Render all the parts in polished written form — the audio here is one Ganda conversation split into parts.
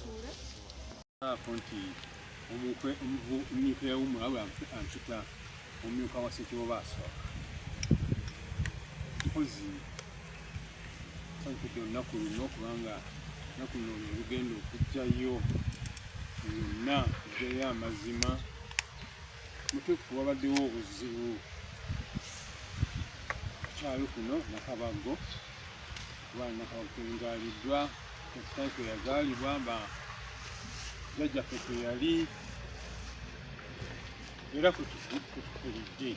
Hapo nti omumyuka yawumula anchuta omumyuka wa Ssekiboobo mpozi sankudde olunaku luno kubanga olunaku luno olugenda okujjayo yonna kujjayo amazima mutuufu wabaddewo obuzibu kukyalo kuno Nakabago kuba Nakabago kwenzaaliddwa ekitali kwe yazaalibwa jjajjaffe kwe yali era kutukulidde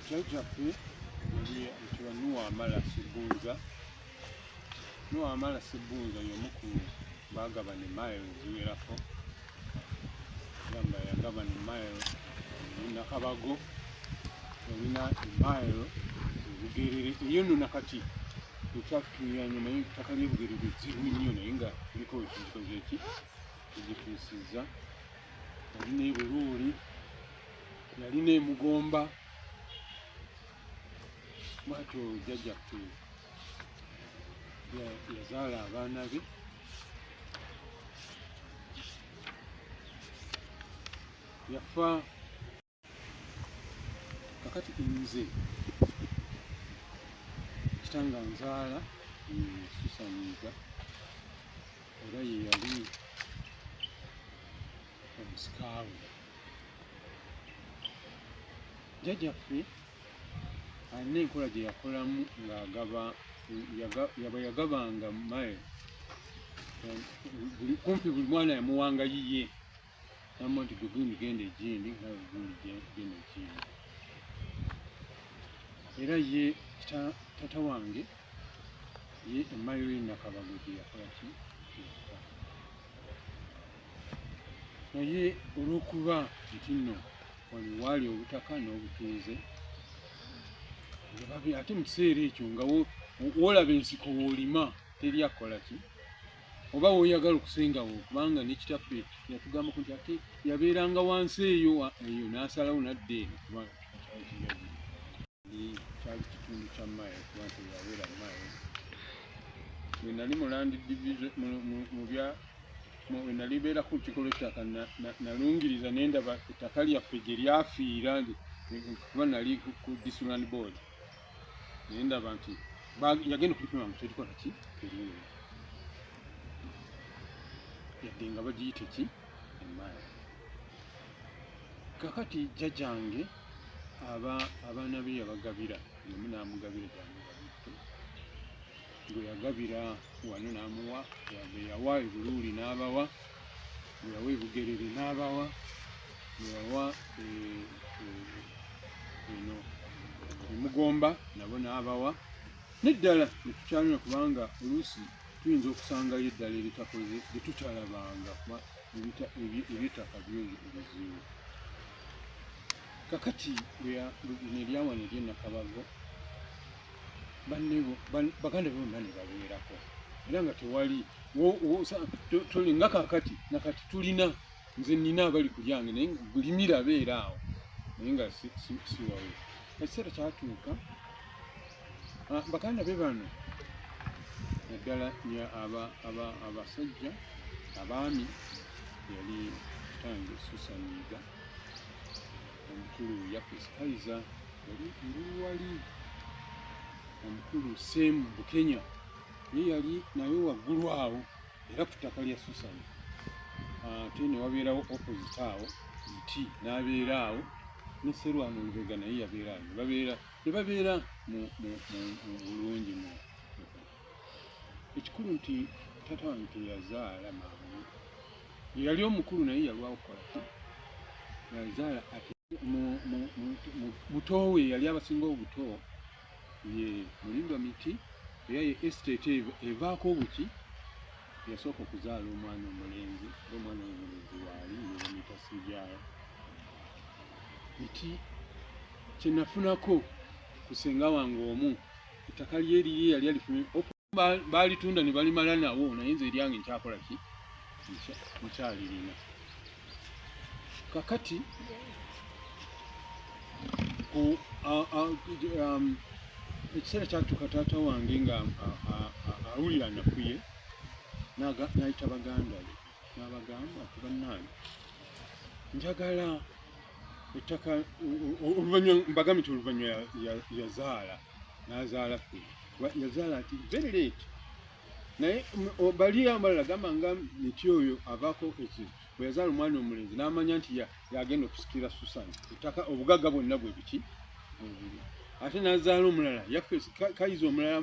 jjajjaffe yali ayitibwa Nuwa Amala Ssebbunza y'omu ku baagabana emayiro eziwerako gamba yagabana emayiro Nakabago yalina emayiro Bugerere eyo nno nakati ekyatutuuyanyuma ettaka ly'Ebugerere zzibu nnyo naye nga kuliko ekikoze eki egituusizza yalina Buluuli yalina Mugomba bwatyo jjajjaffe yazaala abaana be yafa kakati nze kitanga nzaala Susaniga era ye yali omusikaawe jjajjaffe alina enkola gye yakolamu yagabanga mayiro kumpi buli mwana yamuwanga yiye namugamba nti gwe gundi genda Egindi nawe gundi genda Egindi era ye tata wange ye emayiro y'e Nakabago gye yakola ki naye olw'okuba nti nno wano waali obutaka n'obutuuze ate mu kiseera ekyo nga woolaba ensiko w'olima teri akola ki oba w'oyagala okusengawo kubanga ne kitaffe yatugambako nti ate yabeeranga wansi eyo n'asalawo n'adda eno kuba kyali kitundu kya mayiro kuba nti yabeera mayiro bwe nali mu Land Division we nali beera ku lukiiko lw'ettaka nalungiriza ne ndaba ettaka lyaffe gye lyafiira kuba nali ku District Land Board naye ndaba nti yagenda okulipima ngu terikola ki teriweera yadde nga bagiyite ki emayiro kakati jjajjange abaana be yabagabira omu n'amugabira gy'amugabidde gwe yagabira wano n'amuwa gwe yawa Buluuli n'abawa gwe yawa Bugerere n'abawa gwe yawa eno Mugomba nabo n'abawa n'eddala ne tukyalina kubanga oluusi tuyinza okusangayo eddala eritakoze lye tutalabanga kuba eby'ettaka bizibu kakati neryawana ery'e Nakabago baganda be bonna ne babeerako era nga tewali nga kakati nakati tulina nze nina abali ku lyange naye gulimira abeera awo naye nga si wawe ekiseera kyatuuka baganda be bano naddala abasajja abaami yali kitange Susaniga omukulu Yafes Kaiza yali Nduluwali omukulu Semu Bukenya ye yali naye waggulu awo era ku ttaka lya Susani ate ne wabeerawo opposite awo nti n'abeera awo ne Sserwano Lubega naye yabeera awo ne babeera mu bulungi ekikulu nti tata wange teyazaala mangu yali omukulu naye yalwawo kukola ki yazaala ate buto we yali abasinga obuto ye Mulindwa Miti era ye estate evaako obuki yasooka okuzaala omwana omulenzi ng'omwana omulenzi waali nebamuyita Ssejjaayo Miti kye nafunako ku ssenga wange omu ettaka lye liri yali alifunye baalitunda ne balimala nawo naye nze eryange nkyakola ki nkyalirina kakati ekiseera kyatuuka taata wange nga awulira nakuye n'ayita baganda be n'abagamba nti bannange njagala ettaka oluvannyuma mbagambye nti oluvannyuma yazaala n'azaala yazaala ati very late naye bali abalala gamba nga miti oyo avaako ekintu bwe yazaala omwana omulenzi n'amanya nti yagenda okusikira Susani ettaka obugagga bwonna bwe biki bwebuli ate n'azaala omulala Yafesi Kayiza omulala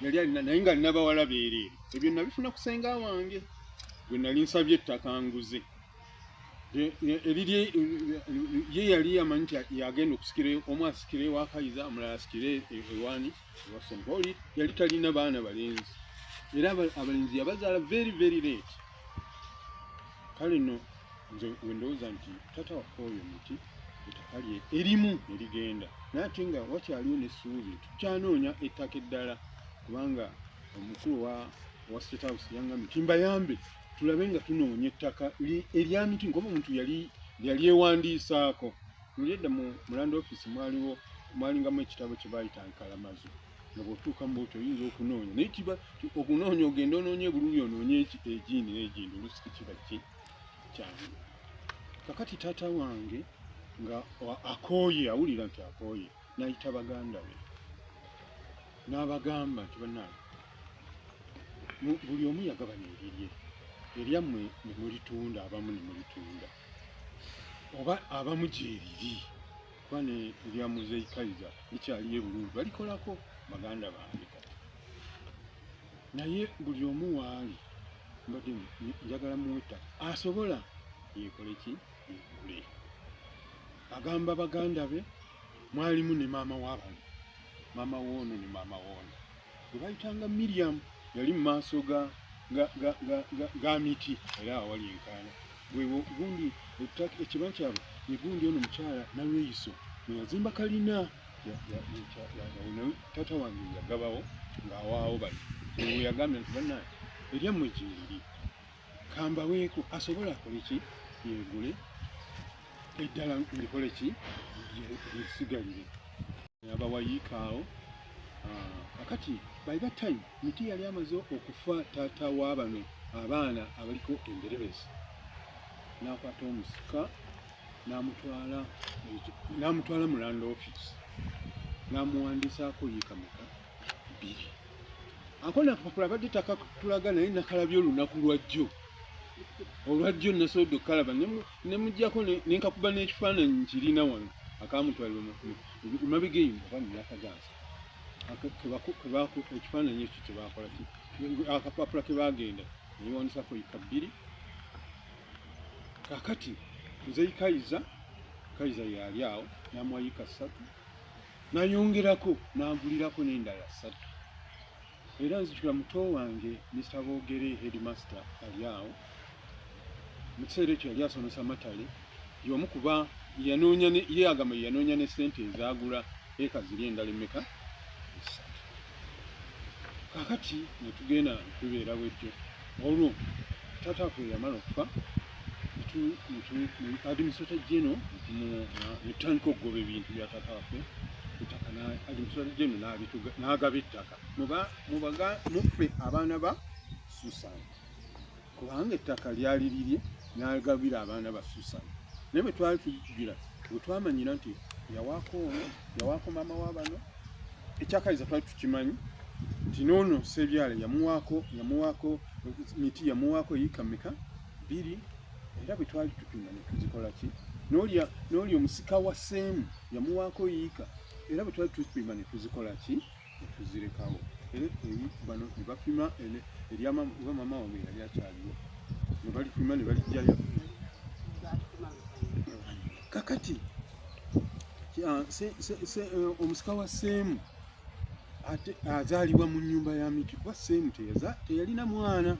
yali alina naye nga alina bawala beereere ebyo nabifuna ku senga wange gwe nali nsabye ettaka nguze ye yali amanyi nti yagenda okusikira omu asikire ewa Kayiza omulala asikire ewaani ewa Sonkoli yali talina baana balenzi era abalenzi yabazaala very very late kale nno nze wendowooza nti taata waffe oyo miti ettaka lye erimu erigenda naye ate nga wakyaliwo n'essuubi tukyanoonya ettaka eddala kubanga omukulu wa State House yangambye timbayambe tulabe nga tunoonya ettaka erya miti ngoba omuntu yali ewandiisaako nolidda mu Land Office mwalingamu ekitabo kye baayita Nkalamazo nga bw'otuuka mu bwoti oyinza okunoonya naye okunoonya ogenda onoonye bululu onoonye egindi n'egindi oluusi kiba kyangu kakati taata wange nga akooye awulira nti akooye n'ayita baganda be n'abagamba nti bannange buli omu yagabana erirye eryammwe ne mulitunda abamu ne mulitunda oba abamu gyeriri kuba ne erya Muzeeyi Kayiza likyaliyo bulungi balikolako baganda bange kati naye buli omu waali mbadde njagala muwe ettaka asobola yeekole ki yeegule agamba baganda be mwalimu ne maama w'abano maama w'ono ne maama w'ono bwe bayitanga Miriam yali mu maaso ga miti era awali enkaana gundi ekiba kyabwe egundi ono mukyala Nalweyiso mwe yazimba kalina taata wange yagabawo ng'awaawo bali ewe yagambye nti bannange eryammwe gyeriri kambaweeko asobola akole ki yeegule eddala likole ki lyesigalire abawayiikaawo kakati by that time miti yali amaze okufa taata w'abano abaana abaliko enderebezi n'akwata omusika n'amutwala mu Land Office n'amuwandiisaako yiikameka 2 ako nakapapula badde takatulaga naye nakalabye olunaku olwajjo nasobodde okukalaba ne mujjako nenkakuba n'ekifaananyi nkirina wano akamutwalibwa mabega eyo oba myaka gansa ekifaananyi ekyo kyebakola akapapula ke bagenda neyiwandisako yika 2 kakati Muzeeyi Kayiza yali awo n'amuwa yika 3 n'ayongerako n'agulirako n'endala 3 era nzijukira muto wange Mr. Boogere headmaster ali awo mu kiseera ekyo yali asomesa Matale y'omu kuba ye agamba yanoonya ne ssente ezaagula eka ziri endala emmeka 3 kakati ne tugenda tubeera bwetyo olwo taata waffe yamala okufa administrator general netutandika okugoba ebintu bya taata waffe ettaka administrator general n'agaba ettaka muffe abaana ba Susani kubanga ettaka lyali lirye n'agabira abaana ba Susani naye bwe twali tugira bwe twamanyira nti yawaako maama w'abano ekyakayiza twali tukimanyi nti noono Sebyala yamuwaako miti yamuwaako yiikameka 2 era bwe twali tupima ne tuzikola ki n'oli omusika wa Seemu yamuwaako yiika era bwe twali tupima ne tuzikola ki ne tuzirekawo bano ne bapima oba maama wange yali akyaliwo ne balipima ne balijjayo kakati omusika wa Seemu azaalibwa mu nnyumba ya miti kuba Seemu teyalina mwana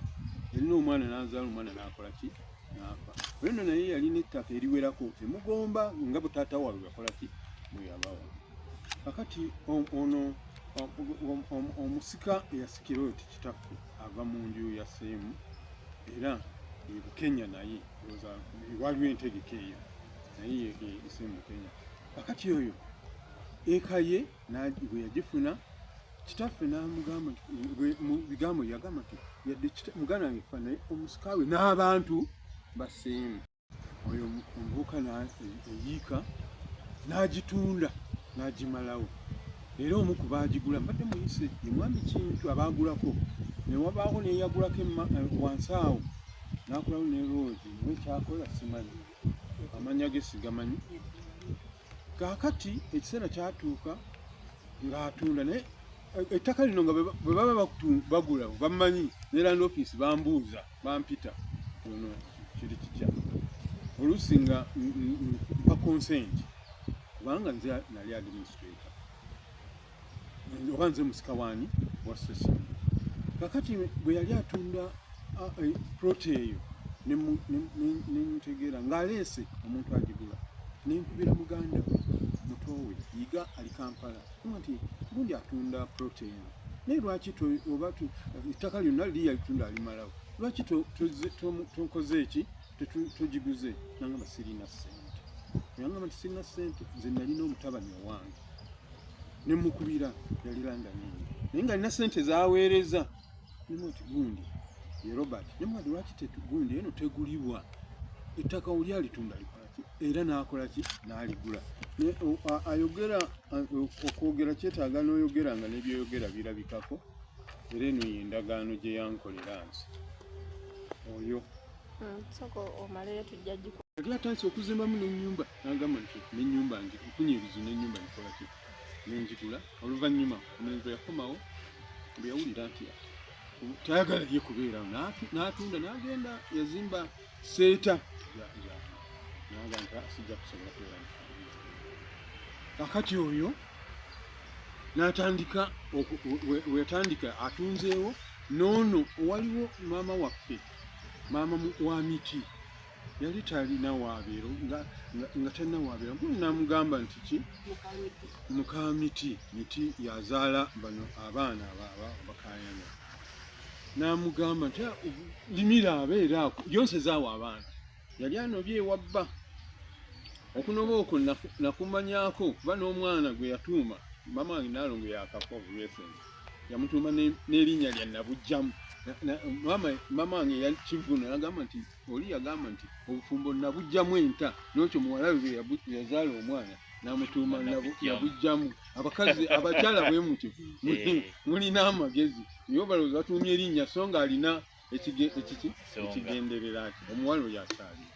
yalina omwana n'azaala omwana n'akola ki n'afa olweno naye yalina ettaka eriwerako emugomba nga bwe taata waabwe yakola ki bwe yabawa kakati ono omusika eyasikira oyo tikitaffe ava mu nju ya Seemu era Bukenya naye waliwo entegeka eyo naye Seemu Bukenya kakati oyo eka ye bwe yagifuna kitaffe n'amugamba mu bigambo yagamba nti yadde muganda wange fa naye omusika we n'abantu baseemu. Oyo omuvubuka eyiika n'agitunda n'agimalawo. Era omu ku baagigula mbadde muyise ye mwami Kintu abaagulako ne wabaawo n'eyagulako wansi awo n'akolawo ne loozi naye kyakola simanyi, amanya ge sigamanyi. Kaakati ekiseera kyatuuka ng'atunda naye ettaka lino nga bwe baba bagula bamanyi ne land office bambuuza bampita ono kiri kitya oluusi nga mpa consent kubanga nze nali administrator oba nze musika waani wa session. Kakati bwe yali atunda ploti eyo nemutegeera ng'aleese omuntu agigula nenkubira muganda mutowe yiga ali Kampala nti gundi atunda ploti eyo naye lwaki oba ettaka lyonna liri yalitunda alimalawo lwaki tonkoze eki togiguze? Nangamba sirina ssente. Nangamba nti sirina ssente, nze nalina omutabani owange nemukubira yali London naye nga alina ssente zaaweereza. Nemwoti gundi ye Robert nemwati lwaki gundi eno tegulibwa ettaka oli alitunda likolaki era n'akolaki n'aligula. Ayogera okwogera kyetaaga n'oyogera nga n'ebyoyogera birabikako era eno y'endagaano gye yankolera nsi oyo yali atandise okuzimbamu n'ennyumba n'agamba nti n'ennyumba nfunye ebizu n'ennyumba nikolaki nenjigula. Oluvannyuma omuntu yakomawo bwe yawulira nti tayagala ye kubeerawo n'atunda n'agenda yazimba seeta naga nti sijja kusobola kubeera. Kakati oyo n'atandika wetandika atunzeewo noono waliwo maama waffe maama wa miti yali talina waabeero nga talina waabeero nkulu n'amugamba nti ki muka miti yazaala bano abaana bakayana n'amugamba nti limira abeera ako yonsezaawo abaana yali anobye ewabba okunoba okwo nakumanyaako kuba n'omwana gwe yatuuma mama wange Naalongo yakafo obulwesense yamutuuma n'erinnya lya Nabujjamu. Mama wange yali Kivuno yagamba nti oli yagamba nti obufumbo Nabujjamu enta n'okyo muwala we yazaala omwana n'amutuuma Nabujjamu. Abakazi abakyala bwe mutyo mulina amagezi naye obalowooza batuumye erinnya so nga alina ekigenderera ati omuwala oyo akyali.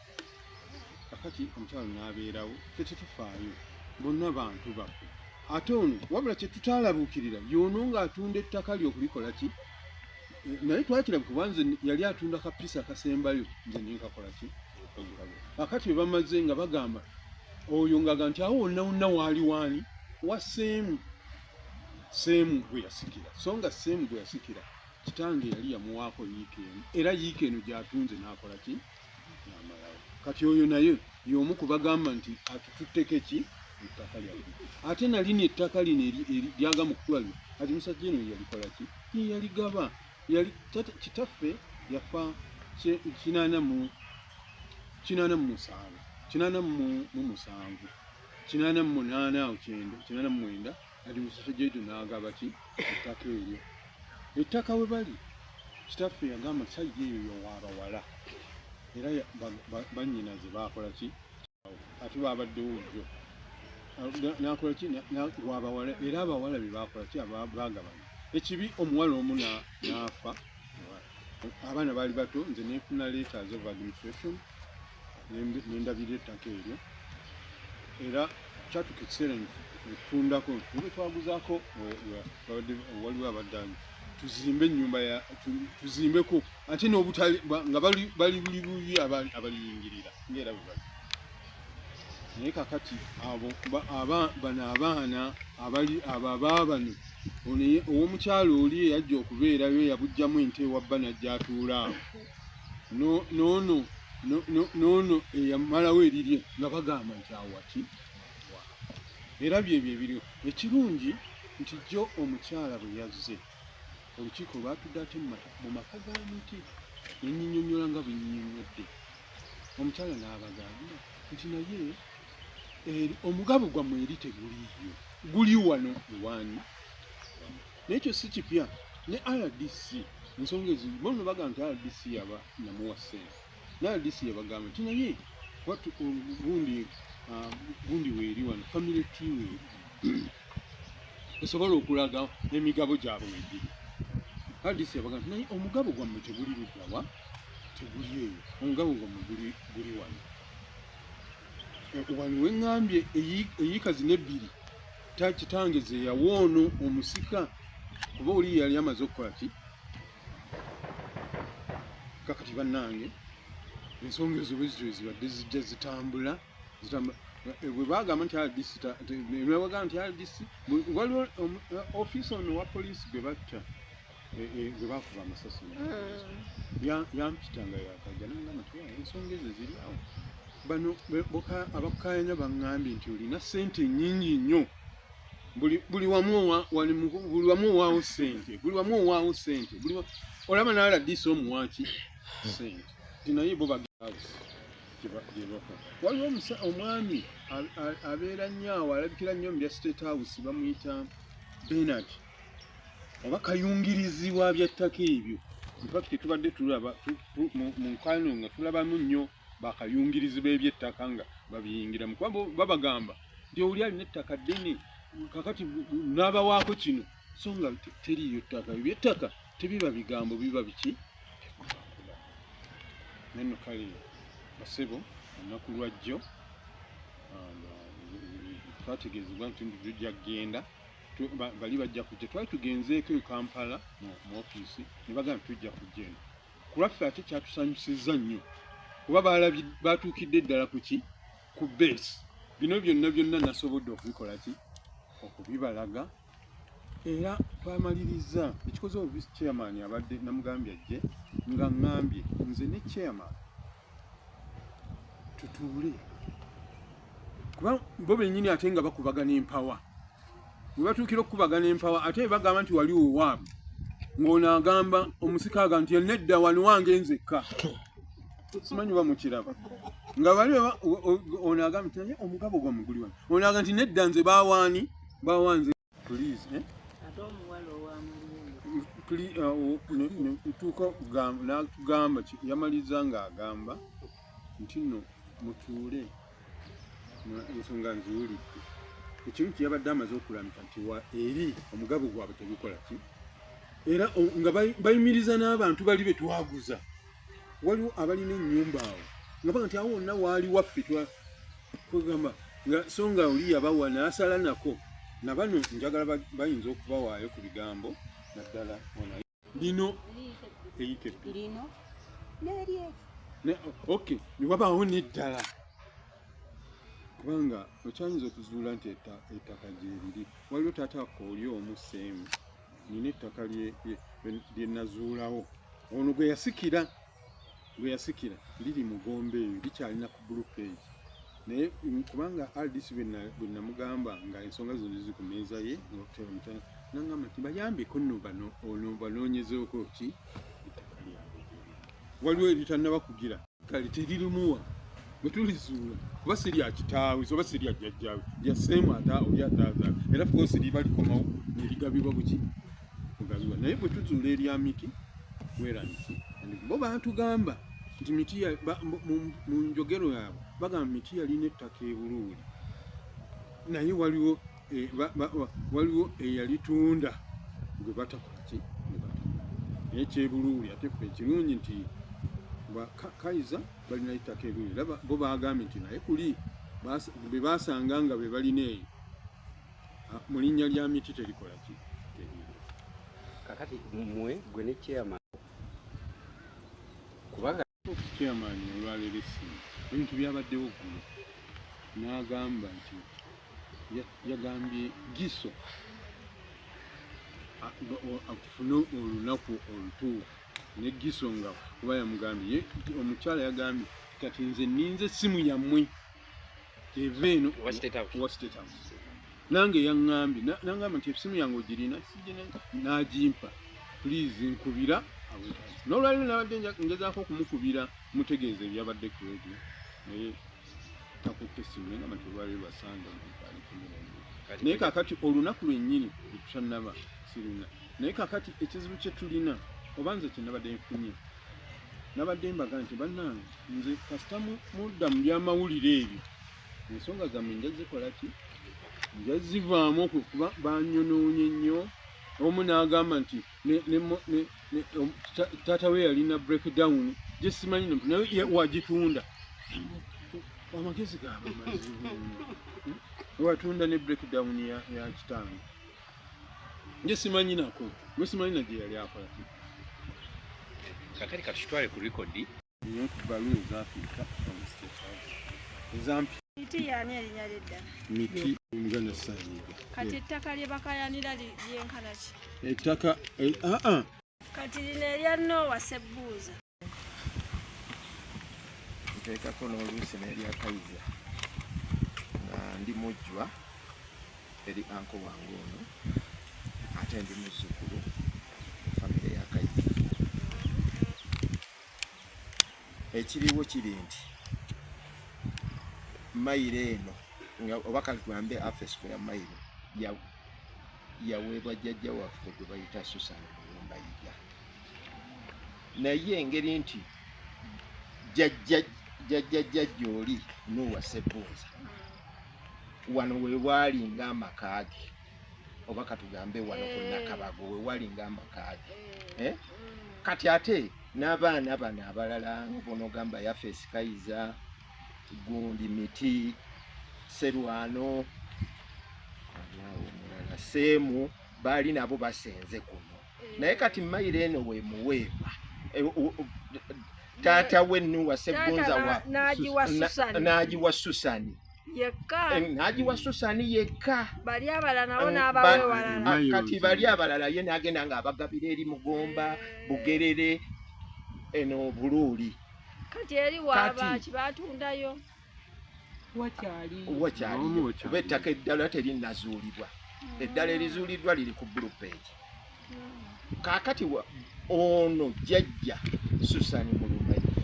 Kakati omukyalo n'abeerawo tetufaayo bonna bantu baffe ate ono wabula kye tutaalabuukirira y'ono ng'atunda ettaka lyokulikola ki naye twakirabe kuba nze yali atunda kapisa akasembayo nze nenkakola ki. Kakati bwe bamaze nga bagamba oyo ngaga nti awo wonna wonna waali waani wa seemu gwe yasikira so nga seemu gwe yasikira kitange yali yamuwaako yiika eno era yiika eno gy'atunze n'akola ki n'amalawo. Kati oyo naye y'omu kubagamba nti atututteko ki ettaka lyabwe ate nalini ettaka lino lyaga mu kkula lyo ati musajja eno yalikola ki yaligaba yali kitaffe yafa 87 ati musajja ejo n'agaba ki ettaka eryo. Ettaka we bali kitaffe yagamba musajja eyo yowaabawala era bannyinaze baakola ki ate baabaddewo jjo n'akola ki waabawala era abawala be baakola ki baagabana ekibi omuwala omu n'afa abaana baali bato nze neefuna letters of administration nendabira ettaka eryo era kyatuka ekiseera netutundako nge twaguzaako waliwo abaddanyi tuzimbe ennyumba tuzimbeko ate n'obutale nga bali buli bubi abaliyingirira ngaera bwe bali. Naye kakati bano abaana ababano ow'omukyalo oli eyajja okubeerayo yabujjamu ente ewabba najja atuula awo noono eyamalawo erirye nga bagamba nti awaki era byebyo ebiriwo. Ekirungi nti jjo omukyala bwe yazze olukiiko lwatudde ate mu maka ga miti nenyinyonnyola nga bwe nyinyonnyodde omukyala n'abagamba nti naye omugabo gwammwe eri teguliiyo guli wano ewaani n'ekyo si kipya ne RDC ensonga ezo bono bagamba nti RDC yaba namuwa ssente ne RDC yabagamba nti naye gundi weeri wano family tree weeri esobola okulaga emigabo gyabwe weddiri RDC yabagamba nti naye omugabo gwammwe teguli luddawa teguli eyo omugabo gwammwe guli wano wano weŋŋambye eyiika zino ebbiri kitange ze yawoono omusika kuba oli yali amaze okukola ki kakati bannange ensonga ezo bwezityo zibadde zijja zitambula bwe bagamba nti RDC nebagamba nti RDC waliwo ofiisi ono wa poliisi gwe batta gwe bakuba amasasi yampita nga yakajja nangamba nti ensonga ezo ziri awo bano abakukayanya baŋŋambye nti olina ssente nnyingi nnyo buli wamu owaawo ssente olaba na RDC omuwaaki ssente naye bo waliwo omwami abeera nnyo awo alabikira nnyo mu bya State House bamuyita Bernard oba kayungirizi wa byattaka ebyo infact tubadde tulaba mu nkaano nga tulabamu nnyo bakayungirizi b'ebyettaka nga babiyingiramu kuba babagamba nti oli alina ettaka ddene kakati n'abawaako kino so nga teriyo ttaka ebyettaka tebiba bigambo biba biki neno kale basebo olunaku lwajjo twategeezebwa nti tujja kgenda bali bajja kujja twali tugenzeeko e Kampala mu ofiisi ne bagamba tujja kujja eno kulwaffe ate kyatusanyusizza nnyo kuba batuukidde ddala ku base bino byonna nasobodde okubikola ki okubibalaga era twamaliriza ekikoze vice chairman abadde namugambye ajje nga ŋŋambye nze ne chairman tutuule kuba bo bennyini ate nga bakubagana empawa bwe batuukira okukubagana empawa ate bagamba nti waliwo waabwe ng'ono agamba omusikaaga nti nedda wano wange nzekka simanyi bamukiraba nga bali ono agamba nti naye omugabo gwammwe guli wano ono agamba nti nedda nze bawanze please tuuka n'atugamba yamaliza ng'agamba nti nno mutuule ensonga nziwulidde ekimu kyeyabadde amaze okulamika nti eri omugabo gwabwe tegikola ki era nga bayimiriza n'abantu bali be twaguza waliwo abalina ennyumba awo nga baga nti awo wonna waali waffe twagamba nga so nga oli yabawa n'asala nako nabano njagala bayinza okubawaayo ku bigambo naddala lino eyikebbino okay niwabaawo n'eddala kubanga okyayinza okuzuula nti ettaka gyeriri waliwo taata oli omu seemu nina ettaka lye nazuulawo ono gwe yasikira liri mugombe eyo likyalina ku blue page naye kubanga RDC bwe namugamba nga ensonga zino ziri ku mmeeza ye nangamba nti bayambeko nno ono banoonyezeeko ki ettaka lyabwe waliwo eritannaba kugira kale teririmuwa bwe tulizuula kuba si lya kitaawe oba si lya jjajjaawe lya seemu oli ataazaala era foosi liba likomawo neligabibwa buki kugabibwa naye bwe tuzuula erya miti weraniki bo batugamba nti miti mu njogero yaabwe bagamba miti yalina ettaka ebuluuli naye waliwo eyalitunda gwe batakola ki naye kyebuluuli ate ffe ekirungi nti Kaiza balina ettaka ebuluuli era bo bagambye nti naye kuli be basanga nga be balina eyo mu linnya lya miti terikola ki kakati mmwe gwe ne chairman kubanga chairman olwaleero essimu ebintu byabaddewo ggulo n'agamba nti yagambye Giso tufune olunaku olutuufu ne Giso nga kuba yamugambye omukyala yagambye kati nze ninze essimu yammwe eva eno wa State House nange yaŋŋambye nangamba nti essimu yange ogirina n'agimpa please nkubira n'olwaliro nabadde ngezaako okumukubira mutegeeza ebyabadde ku radio naye takutte essimu nengamba nti olwaliro lwasanga naye kaakati olunaku lwennyini tetusannaba sirina naye kakati ekizibu kye tulina oba nze kye nabadde nfunye nabadde mbaga nti bannange nze kasita mudda mu byamawulire ebyo ensonga zammwe njazikola ki njazivaamu okuba banyonoonye nnyo omu n'agamba nti taata we yalina breakdown gye simanyi naye wagitunda amagezi gaaba mazibu watunda ne breakdown ya kitange nje simanyi nako mwe simanyi na gye yali akola ki kakati katutwale ku rekodi baluwa ez'Afrika ezampi miti yani erinnya ly'eddala miti omuganda Ssayiga kati ettaka lye bakayanira lyenkana ki ettaka kati lino erya Noah Ssebuuza nteekako n'oluusi n'erya Kayiza nga ndi mujjwa eri anko wange ono ate ndi muzzukulu famire ya Kayiza. Ekiriwo kiri nti mayiro eno oba katugambe afesiko ya mayiro yaweebwa jjajja waffe gwe bayita Susan Mulumbayiga, naye engeri nti jjajja oli Noah Ssebuuza wano we waali ng'amaka ge, oba katugambe wano ku Nakabago we waali ng'amaka ge. Kati ate n'abaana bano abalala ng'onogamba Yafesi Kayiza, gundi Miti, Serwano, omulala Seemu, baali nabo basenze kuno. Naye kati mayiro eno we muweebwa taata we Noah Ssebuuza n'agiwa Susani yekka n'agiwa Susani yekka. bali abalala nabo n'abawe walala kati bali abalala ye n'agenda ng'abagabira eri Mugomba, Bugerere, eno Buluuli. kati eri waabaki batundayo wakyali kuba ettaka eddala terinnazuulibwa. Eddala erizuuliddwa liri ku blue page. Kaakati ono jjajja Susani Mulumbayiga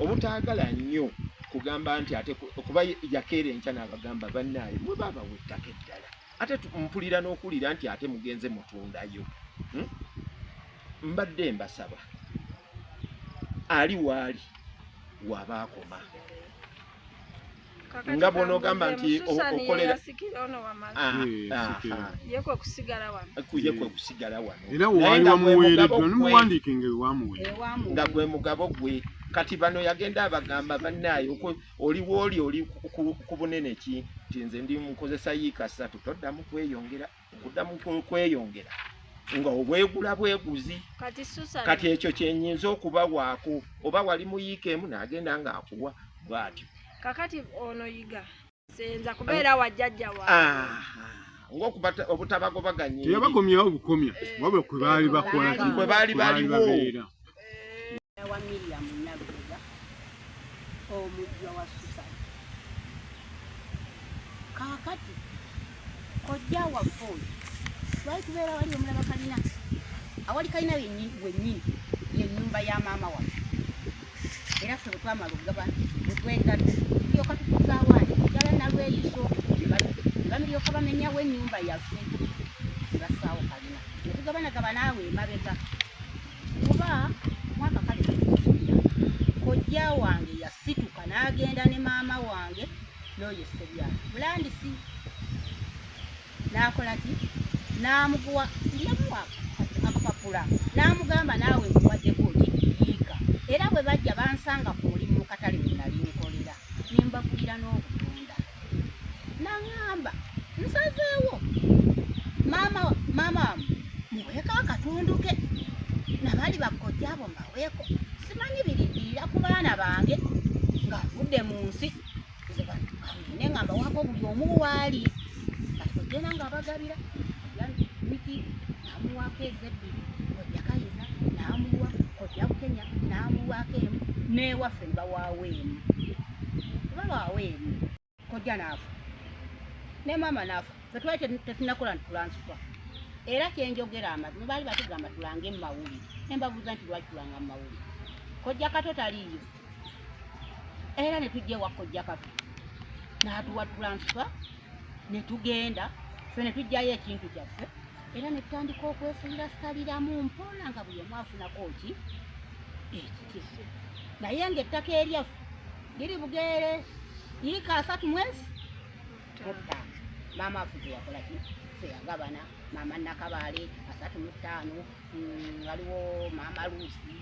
obutaagala nnyo kugamba nti ate kuba yakeera enkya n'abagamba bannaaye mwe babawa ettaka eddala ate mpulira n'okuwulira nti ate mugenze mutundayo. Mbadde mbasaba ali waali wabaakoma nga bw'onogamba nti okolera yekwe kusigala wano era waali wamuweereddwa n'omuwandiike nga ewamuweereddwa nga gwe mugabo gwe. Kati bano yagenda abagamba bannaaye oliwo oli ku bunene ki nti nze ndi mukozesa yiika 3 toddamu kweyongera okuddamu kweyongera nga obwegula bweguzi. Kati ekyo kyenyinza okubawaako oba wali mu yiika emu n'agenda ng'akuwa bw'atyo. kakati ono yiga senza kubeera wajjajja waawe ng'okuba obutabagobaganye teyabakomyawo bukomya wabula kwe baali bakola kwe baali baliwo. wa Miriam Nabbuga omujjwa wa Susani kaakati kojja waffe oyo lwali tubeera wali omulaba kalina awali kalina wennyini yennyumba ya maama waffe era ffe bwe twamala okugaba bwe twegadde tulyoka tukuzaawaani ddala nalweyiso bamiryoka bamenyawo ennyumba yaffe bassaawo kalina ne tugabanagaba naawe emabega kuba mwaka kale kojja wange yasituka n'agenda ne maama wange n'oyo Ssebyala Bulandisi n'akola ki n'amuguwa yamuwa akapapula n'amugamba naawe nkuwaddeko yiika era bwe bajja bansanga ku mulimu mu katale gwe nali nkolera nimbagulira n'obutunda n'aŋŋamba nsazeewo maama muweeko akatundu ke nabali bakojja abo mbaweeko simanyi biriddirira ku baana bange ng'avudde mu nsi ne ngamba wako buli omu waali kati kojjena ng'abagabira Miti n'amuwaako ezebbiri kojja Kayiza n'amuwa kojja Bukenya n'amuwaako emu n'ewaffe ne bawaawo emu kojja n'afa ne maama n'afa ffe twali tetunakola ntitulansifa era kyenjogera amazima baali batugamba tulange mu mawulire ne mbabuuza nti lwaki tulanga mu mawulire kojja Kato taliiyo era ne tujja ewa kojja Kato n'atuwa tulansifa ne tugenda ffe ne tujjayo ekintu kyaffe era ne tutandika okwesalirasaliramu mpola nga buli omu afunako ki ekiki naye ng'ettaka eryaffe liri Bugerere yiika 3 mwezi mutaano maama waffe teyakola ki teyagabana maama Nakabaale 35 waliwo maama Luusi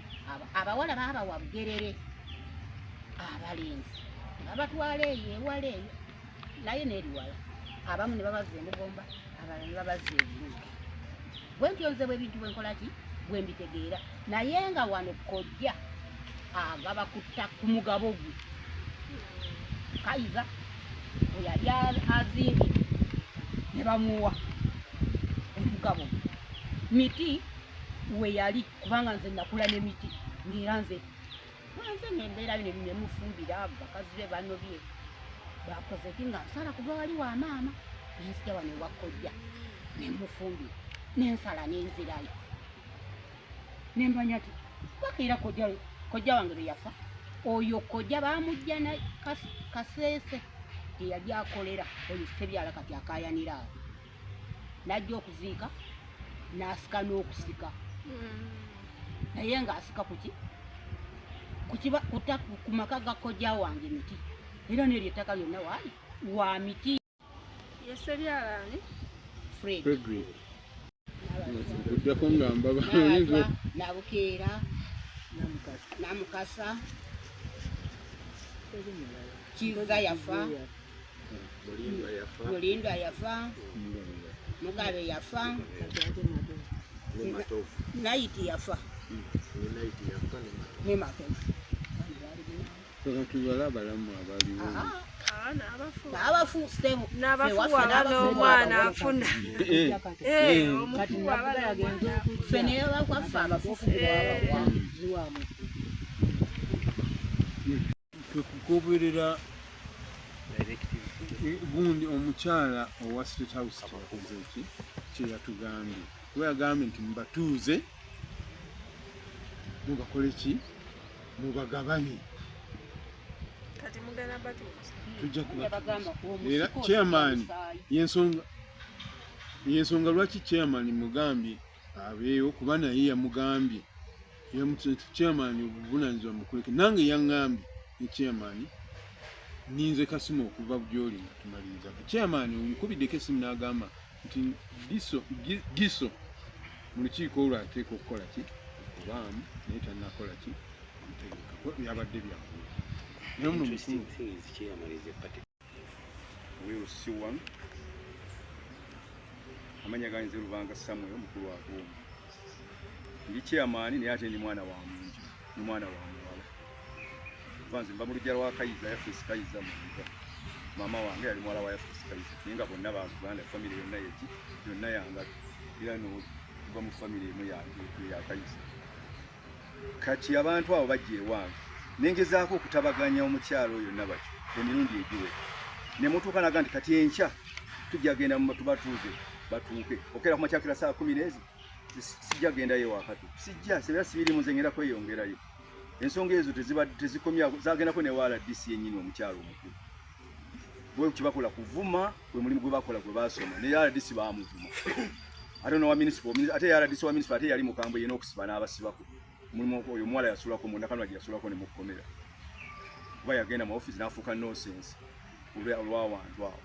abawala baabawa Bugerere abalenzi babatwala eyo ewala eyo naye n'eriwala abamu ne babaza Emugomba abalala ne babaza Ebiruke bwe ntyo nze bw'ebintu bwe nkola ki bwe mbitegeera naye nga wano kojja agaba ku mugabo gwe Kaiza bwe yali azimbye ne bamuwa omugabo miti we yali kubanga nze nakula n'emiti ng'era nze nembeera bino nemufumbira bakazi be bano bye bakoze ki nga nsala kuva wali wa maama nenzija wano ewa kojja nemufumbira nensala nenzirayo nembanya ti wakeera kojja wange bwe yafa oyo kojja bamujja na Kaseese teyali akolera oyo Sebyala kati akayanira awo najja okuziika n'asika n'okusika naye ng'asika kuki ku maka ga kojja wange miti era n'eryo ettaka lyonna waali wa miti Sebyala ani Frederick kuddako ngamba Nabukeera Namukasa Kiza yafa Mulindwa yafa Mugabe yafa Naiti yafa ne Matovu tubala abalamu abaliwo n'abafu sitemu n'abafuwala n'omwana afuna ffe naye bakwaffe abafufu tukugoberera gundi omukyala owa State House kyakoze ki kyeyatugambye kuba yagambye nti mubatuuze mubakole ki mubagabanye kati mugana batuuze tujja era chairman yensonga lwaki chairman mugambye abeewo kuba naye yamugambye chairman obuvunanyizibwa mukuleke nange yaŋŋambye ne chairman ninze Kasimo okuva gyoli nga tumaliriza chairman omukubiddeko essimu n'agamba nti giso mu lukiiko olwo ateeka okukola ki okubaamu naye tannakola ki yabadde byaggulu naye muno mukulu werusiwan amanya ganze Lubanga Samuel omukulu wa Gombe ndi chairman naye ate ndi mwana wa munju ni mwana wa muwala vanze mba mu lujja lwa Kayiza Yafesi Kayiza Muliga mama wange yali mwala wa Yafesi Kayiza ninga bonna baaganda family yonna yeki yonna yanga era no kuva mu family emu ya Kayiza kati abantu abo bajje ewange nengezaako okutabaganya omukyalo oyo nabaki emirundi egiwe ne mutuuka naga nti kati enkya tujja genda mu tubatuuze batuuke okera kumakyakira saa 10 sijja gendayo wakati sijja sebera sibiri muzengera kweyongerayo ensonga ezo tezikomya zagendako ne wala DC yennyini omukyalo omukulu bwe kibakola kuvuma bwe mulimu gwe bakola gwe basoma ne yala DC baamuvuma ate no wa municipal ate yala DC wa municipal ate yali mukambwe yeno okusiba n'abasibako mulimu oyo mwala yasulako mu nakano yasulako ne mukomera kuba yagenda mu office n'afuuka nonsense olw'awantu awo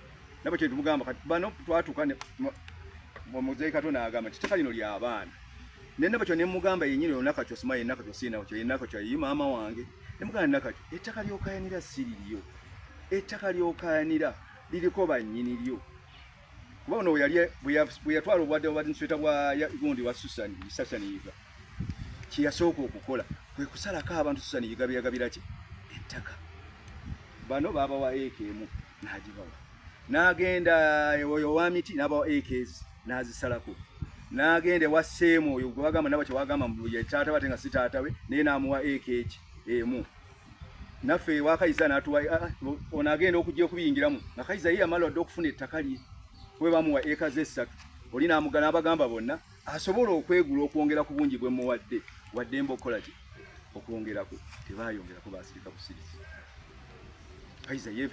nabo kye tumugamba kati bano twatuuka muzeyi Katonda agamba nti ettaka lino ly'abaana nenda bakyo ne mugamba yennyini onakakyo sima yenakakyo sinakyo yenakakyo yi maama wange ne mugamba nakakyo ettaka ly'okayanira siririyo ettaka ly'okayanira liriko bannyini lyo kuba ono bwe yatwala obwadde nsweta bwa gundi wa Susan Yiga kye yasooka okukola kwe kusalako abantu Susan Yiga byagabira ki ettaka bano babawa ekemu n'agibawa n'agenda oyo wa miti n'abawa ekezi n'azisalako n'agenda wa Seemu oyo gwe bagamba nabo kye wagamba mu ye taata bate nga si taata we naye n'amuwa ekeki emu naffe wa Kayiza n'atuwa ono agenda okujja okubiyingiramu nga Kayiza ye yamala wadde okufuna ettaka lye kwe bamuwa eka ze 3 oli n'amugana abagamba bonna asobola okwegula okwongera ku bungi bwe muwadde wadde mbokola ki okwongerako tebayongerako basirika busirisi Kayiza ye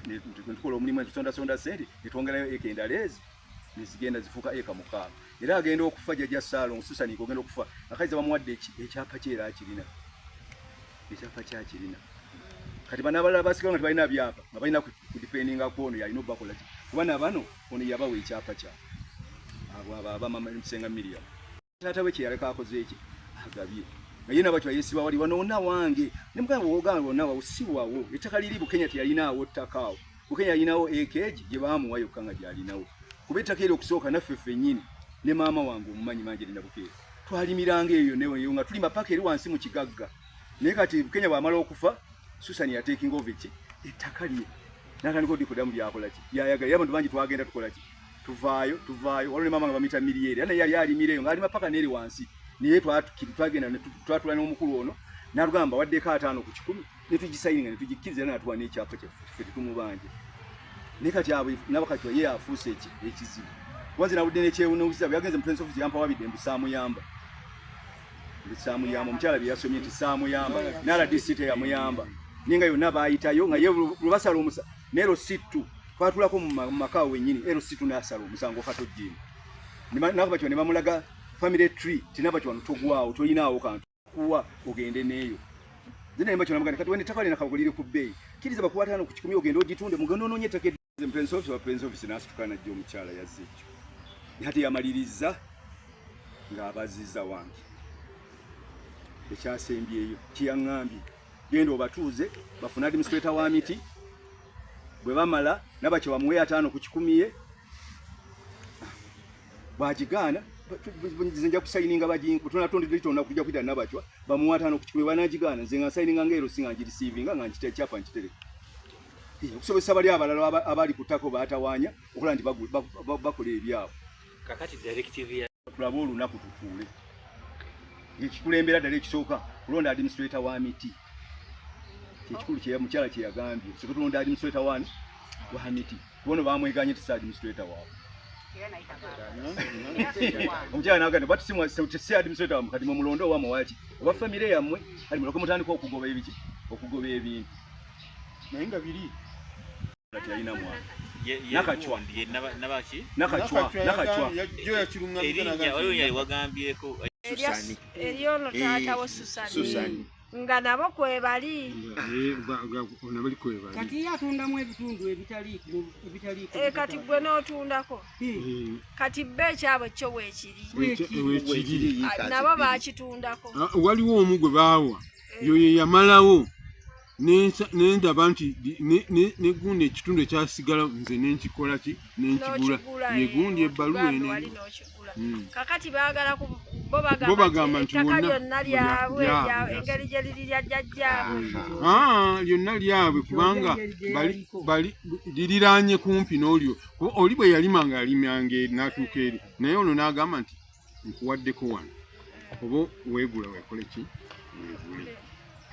tukola omulimu tusonda sente netwongerayo eka endala ezi nezigenda zifuuka eka 6 era agenda okufa jjajja Ssaalongo Susan ogenda okufa akayiza bamuwadde ekyapa kye era akirina ekyapa kyakirina kati bana abalala basigala nga tebalina byapa nga balina kudipendinga ku ono yalina obakola ki kuba nabano ono yabawa ekyapa kya abamama Musenga Miriam taata we kye yaleka akoze eki agabye naye nabakyo yesiba wali wanoona wange nemugamba wogamba wonna wawusiwawo ettaka liri Bukenya teyalinaawo ttakaawo Bukenya yalinawo ekeji gye baamuwa yokka nga gyalinawo kuba ettaka eri okusooka naffe ffennyini ne maama wange omumanyi Manjerina Bukeera twalimiranga eyo neyo nga tuli mapaka eri wansi mu kigagga naye kati Bukenya bw'amala okufa Susan yateekinga over ki ettaka lye n'atandika odikodamu byakola ki byayagala era abantu bangi twagenda tukola ki tuvaayo waliwo ne maama nga bamuyita Miriere naye yali alimireyo ng'ali mapaka n'eri wansi naye twagenda twatula n'omukulu ono n'atugamba waddeko 5 ku 10 ne tugisayininga ne tugikkiriza era n'atuwa n'ekyapa kyaffe tetumubanje naye kati abo nabakati ye afuuse ekizibu wanze nabudde n'ekyewuunyisa byagenze mu Prince Office yampa wabidde mbu saamuyamba omukyala bye yasomye nti saamuyamba n'RDC teyamuyamba ninga yonna baayitayo nga ye lubasala omusa nero situ twatulako mu makaawo wennyini ero situ n'asala omusango katojjimu nakabakyo ne bamulaga family tree tinabakyo wano togwawo tolinaawo kantu kuwa ogende neeyo zina yembakyo namuganda kati wene takali nakabagulire ku bbeeyi kiriza bakuwa 5 ku 10 ogende ogitunde mugendo onoonye ettaka Prince Office n'asitukana najja omukyala yazze ekyo hati yamaliriza ng'abaziza wange ekyasembyeyo kiyaŋŋambye genda obatuuze bafune administrator wa miti bwe bamala nabakyo bamuwe 5 ku 10 ye bwagigaana nja kusayininga baginkutona kujja kuyita nabakyo bamuwa 5 ku 10 banagigaana nze nga sayininga ngero singa ngirisiivinga nga nkita ekyapa nkitereka okusobozesa bali abalala abali ku ttako baatawaanya okola nti bakola ebyabo kakati directive ya tulaba olunaku tutuule ekikulembera ddala ekisooka kulonda administrator wa miti ekikulu kye mukyala kye yagambye soke tulonda administrator wa miti kubono bamweganye tisa administrator waabwe omukyala nagamba batusimwa tesi administrator wamwe kati mumulondo owamwe waki oba famire yammwe ali muloko mutandika okugoba ebiki okugoba ebintu naye nga biri kati yalina mwana nakachwa wagambyeko eryono taata wo Susani nga nabo kwebali kati yatundamu ebitundu ebitali kati gwe n'otundako kati bbe ekyabwe kyo weekiri nabo bakitundako waliwo omu gwe baawa yoye yamalawo nendaba nti negundi ekitundu ekyasigala nze nenkikola ki nenkigula yegundi ebbaluwa ene kakati baagala bo bagamba nti ettaka lyonna lyabwe engeri gye liri lya jjajjaabwe lyonna lyabwe kubanga liriraanye kumpi n'olyo oli bwe yalima nga yalimanga eri n'atuuka eri naye ono n'agamba nti nkuwaddeko wano oba weegula weekole ki weegule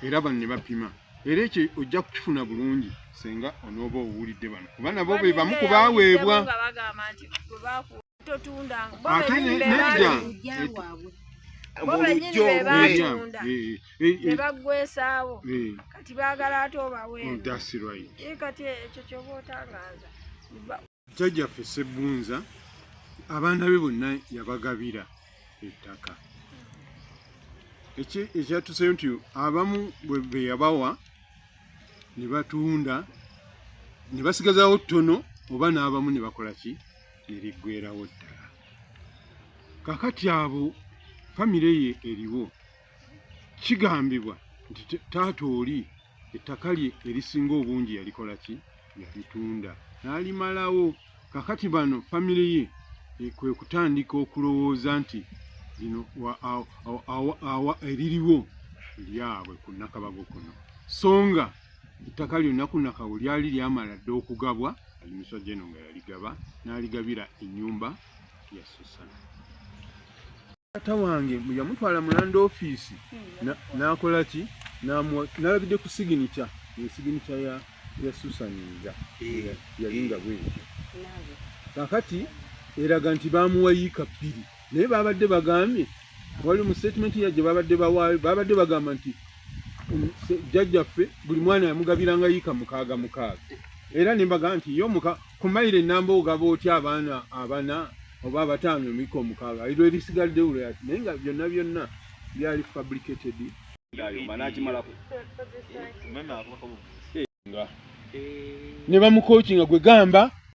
era bano ne bapima era ekyo ojja kukifuna bulungi senga onooba owulidde bano kuba nabo be bamu ku baaweebwa ate nejja bo benyini be batunda ne baggwesaawo kati baagala ate obaweebu kati ekyo kyoba otangaza jjajjaffe Ssebbunza abaana be bonna yabagabira ettaka ekyatuseyo nti abamu bwe yabawa ne batunda ne basigazaawo ttono oba n'abamu ne bakola ki ne liggweerawo ddala kakati abo famire ye eriwo kigambibwa nti taata oli ettaka lye erisinga obungi yalikola ki yalitunda n'alimalawo kakati bano famire ye kwe kutandika okulowooza nti lino eririwo lyabwe ku Nakabago kuno songa ettaka lyonna ku Nakawo lyali lyamala dde okugabwa alimiswa jeno nga yaligaba n'aligabira ennyumba ya Susana. Taata wange yamutwala mu land office n'akola ki n'alabidde ku signature ya Susaniza yalinga bwetyo kakati eraga nti bamuwa yiika 2 naye babadde bagambye wali mu statement ya gye babadde bawaayo babadde bagamba nti jjajjaffe buli mwana yamugabiranga yiika 6 era ne mbaga nti yo ku mayiro ennamba ogaba otya abaana abana oba abataano emiko omukaaga eryo erisigalidde ulo ati naye nga byonna byali fabricated ne bamukokinga gwe gamba